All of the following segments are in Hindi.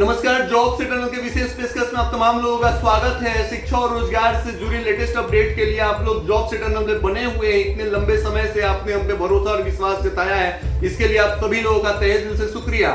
नमस्कार, जॉब से टनल के विशेष पेशकश में आप तमाम लोगों का स्वागत है। शिक्षा और रोजगार से जुड़ी लेटेस्ट अपडेट के लिए आप लोग जॉब से टनल में बने हुए हैं। इतने लंबे समय से आपने हम पे भरोसा और विश्वास जताया है, इसके लिए आप सभी लोगों का तहे दिल से शुक्रिया।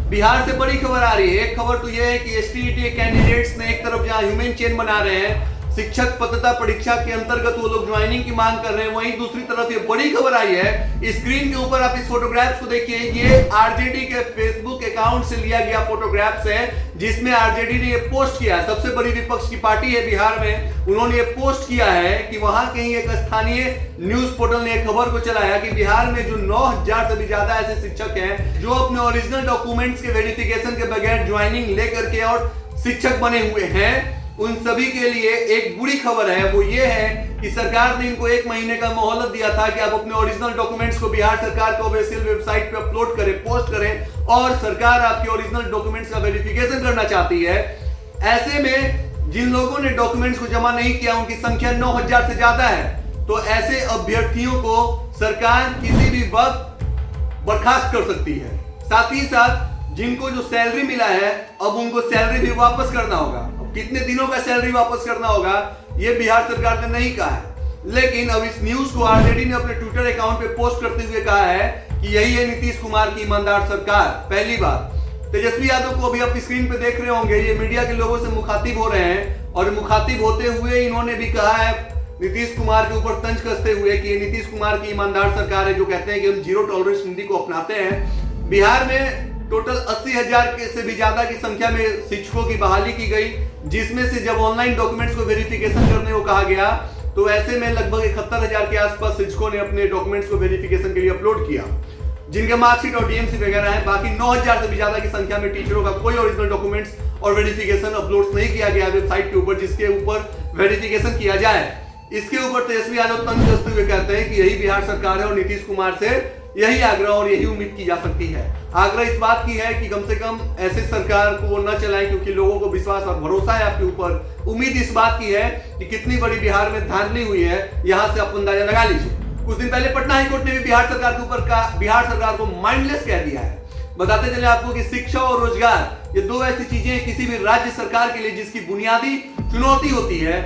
बिहार से बड़ी खबर आ रही है। एक खबर तो यह है कि एसटीईटी कैंडिडेट्स ने एक तरफ जहां ह्यूमन चेन बना रहे हैं, शिक्षक पात्रता परीक्षा के अंतर्गत वो लोग ज्वाइनिंग की मांग कर रहे हैं, वहीं दूसरी तरफ ये बड़ी खबर आई है। स्क्रीन के ऊपर आप इस फोटोग्राफ्स को देखिए, ये आरजेडी के फेसबुक अकाउंट से लिया गया फोटोग्राफ्स है, जिसमें आरजेडी ने ये पोस्ट किया है। सबसे बड़ी विपक्ष की पार्टी है बिहार में, उन्होंने ये पोस्ट किया है कि वहां कहीं एक स्थानीय न्यूज पोर्टल ने एक खबर को चलाया कि बिहार में जो 9000 से भी ज्यादा ऐसे शिक्षक हैं जो अपने ओरिजिनल डॉक्यूमेंट्स के वेरिफिकेशन के बगैर ज्वाइनिंग लेकर के और शिक्षक बने हुए हैं, उन सभी के लिए एक बुरी खबर है। वो ये है कि सरकार ने इनको 1 महीने का मोहलत दिया था कि आप अपने ओरिजिनल डॉक्यूमेंट्स को बिहार सरकार को ऑफिशियल वेबसाइट पे अपलोड करें, पोस्ट करें, और सरकार आपके ओरिजिनल डॉक्यूमेंट्स का वेरिफिकेशन करना चाहती है। ऐसे में जिन लोगों ने डॉक्यूमेंट्स को जमा नहीं किया उनकी संख्या 9000 से ज्यादा है, तो ऐसे अभ्यर्थियों को सरकार किसी भी वक्त बर्खास्त कर सकती है। साथ ही साथ जिनको जो सैलरी मिला है, अब उनको सैलरी भी वापस करना होगा। कितने दिनों का सैलरी वापस करना होगा ये बिहार सरकार ने नहीं कहा है, लेकिन अब इस न्यूज को आरजेडी ने अपने ट्विटर अकाउंट पे पोस्ट करते हुए कहा है कि यही है नीतीश कुमार की ईमानदार सरकार। पहली बात, तेजस्वी यादव को अभी आप स्क्रीन पे देख रहे होंगे, ये मीडिया के लोगों से मुखातिब हो रहे हैं, और मुखातिब होते हुए इन्होंने भी कहा है नीतीश कुमार के ऊपर तंज कसते हुए कि ये नीतीश कुमार की ईमानदार सरकार है, जो कहते हैं कि हम जीरो टॉलरेंस नीति को अपनाते हैं। बिहार में टोटल 80,000 से भी ज्यादा की संख्या में शिक्षकों की बहाली की गई, जिसमें से जब ऑनलाइन डॉक्यूमेंट्स को वेरिफिकेशन करने को कहा गया तो ऐसे में लगभग 71,000 के आसपास शिक्षकों ने अपने डॉक्यूमेंट्स को वेरिफिकेशन के लिए अपलोड किया, जिनके मार्कशीट और डीएमसी वगैरह है। बाकी 9000 से भी ज्यादा की संख्या में टीचरों का कोई ओरिजिनल डॉक्यूमेंट्स और वेरिफिकेशन अपलोड नहीं किया गया वेबसाइट के ऊपर, जिसके ऊपर वेरिफिकेशन किया जाए। इसके ऊपर तेजस्वी यादव तंज कसते हुए कहते हैं कि यही बिहार सरकार है और नीतीश कुमार से यही आग्रह और यही उम्मीद की जा सकती है। आग्रह इस बात की है कि कम से कम ऐसे सरकार को न चलाएं, क्योंकि लोगों को विश्वास और भरोसा है आपके ऊपर। उम्मीद इस बात की है कि कितनी बड़ी बिहार में धांधली हुई है, यहां से आप अंदाजा लगा लीजिए। कुछ दिन पहले पटना हाईकोर्ट ने भी बिहार सरकार के ऊपर बिहार सरकार को माइंडलेस कह दिया है। बताते चले आपको कि शिक्षा और रोजगार ये दो ऐसी चीजें हैं किसी भी राज्य सरकार के लिए जिसकी बुनियादी चुनौती होती है,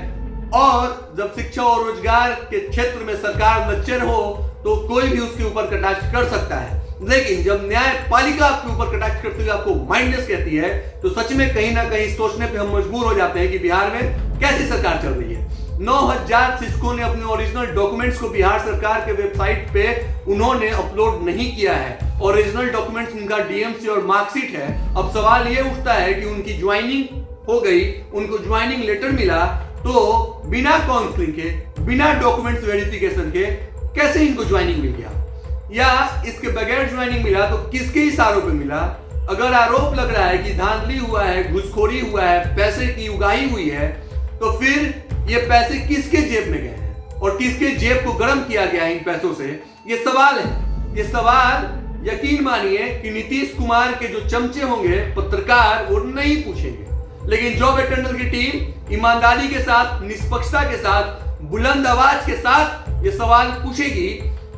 और जब शिक्षा और रोजगार के क्षेत्र में सरकार लच्चर हो तो कोई भी उसके ऊपर कटाक्ष कर सकता है। लेकिन जब न्यायपालिका आपके ऊपर कटाक्ष करते हुए आपको माइंडलेस कहती है, तो सच में कहीं ना कहीं सोचने पे हम मजबूर हो जाते हैं कि बिहार में कैसी सरकार चल रही है। 9000 शिक्षकों ने अपने ओरिजिनल डॉक्यूमेंट्स को बिहार सरकार के वेबसाइट पे उन्होंने अपलोड नहीं किया है। ओरिजिनल डॉक्यूमेंट्स उनका डीएमसी और मार्कशीट है। अब सवाल ये उठता है कि उनकी ज्वाइनिंग हो गई, उनको ज्वाइनिंग लेटर मिला, तो बिना काउंसलिंग के, बिना डॉक्यूमेंट्स वेरिफिकेशन के कैसे इनको ज्वाइनिंग मिल गया, या इसके बगैर ज्वाइनिंग मिला तो किसके इशारों पे मिला? अगर आरोप लग रहा है कि धांधली हुआ है, घुसखोरी हुआ है, पैसे की उगाही हुई है, तो फिर ये पैसे किसके जेब में गए हैं और किसके जेब को गर्म किया गया है इन पैसों से? ये सवाल है। ये सवाल यकीन मानिए कि नीतीश कुमार के जो चमचे होंगे पत्रकार वो नहीं पूछेंगे, लेकिन जॉब टंडन की टीम ईमानदारी के साथ, निष्पक्षता के साथ, बुलंद आवाज के साथ ये सवाल पूछेगी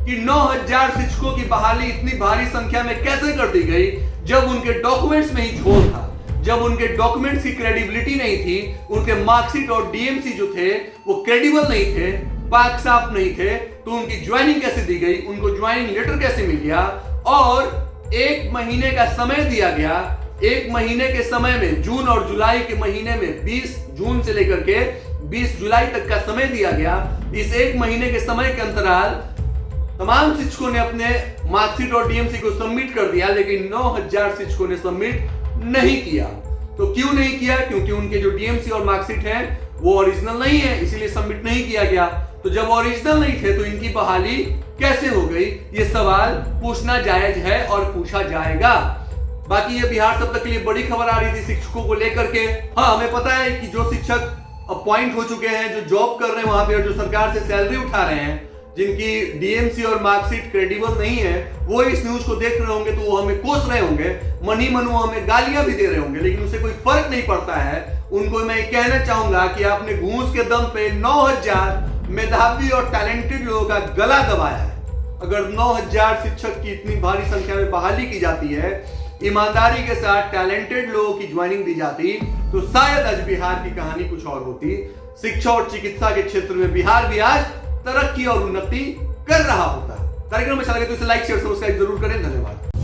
कि 9000 शिक्षकों की बहाली इतनी भारी संख्या में कैसे कर दी गई, जब उनके डॉक्यूमेंट्स में ही झोल था, जब उनके डॉक्यूमेंट्स की क्रेडिबिलिटी नहीं थी, उनके मार्कशीट और डीएमसी जो थे वो क्रेडिबल नहीं थे, पाक साफ नहीं थे, तो उनकी ज्वाइनिंग कैसे दी गई, उनको ज्वाइनिंग लेटर कैसे मिल गया, और 1 महीने का समय दिया गया। 1 महीने के समय में, जून और जुलाई के महीने में, 20 जून से लेकर के 20 जुलाई तक का समय दिया गया। इस 1 महीने के समय के अंतराल तमाम शिक्षकों ने अपने मार्कशीट और डीएमसी को सबमिट कर दिया, लेकिन 9000 शिक्षकों ने सबमिट नहीं किया। तो क्यों नहीं किया? क्योंकि उनके जो डीएमसी और मार्कशीट है वो ओरिजिनल नहीं है, इसीलिए सबमिट नहीं किया गया। तो जब ओरिजिनल नहीं थे तो इनकी बहाली कैसे हो गई? ये सवाल पूछना जायज है और पूछा जाएगा। बाकी ये बिहार सब तक के लिए बड़ी खबर आ रही थी शिक्षकों को लेकर के। हाँ, हमें पता है कि जो शिक्षक अपॉइंट हो चुके हैं, जो जॉब कर रहे हैं वहां पे, और जो सरकार से सैलरी उठा रहे हैं, जिनकी डीएमसी और मार्कशीट क्रेडिबल नहीं है, वो इस न्यूज को देख रहे होंगे तो वो हमें कोस रहे होंगे, मनी मनु हमें गालियां भी दे रहे होंगे, लेकिन उससे कोई फर्क नहीं पड़ता है। उनको मैं कहना चाहूंगा कि आपने घूस के दम पे 9000 मेधावी और टैलेंटेड लोगों का गला दबाया है। अगर 9000 शिक्षक की इतनी भारी संख्या में बहाली की जाती है ईमानदारी के साथ टैलेंटेड लोगों की ज्वाइनिंग दी जाती तो शायद आज बिहार की कहानी कुछ और होती। शिक्षा और चिकित्सा के क्षेत्र में बिहार भी आज तरक्की और उन्नति कर रहा होता। कार्यक्रम अच्छा लगे तो इसे लाइक शेयर सब्सक्राइब जरूर करें। धन्यवाद।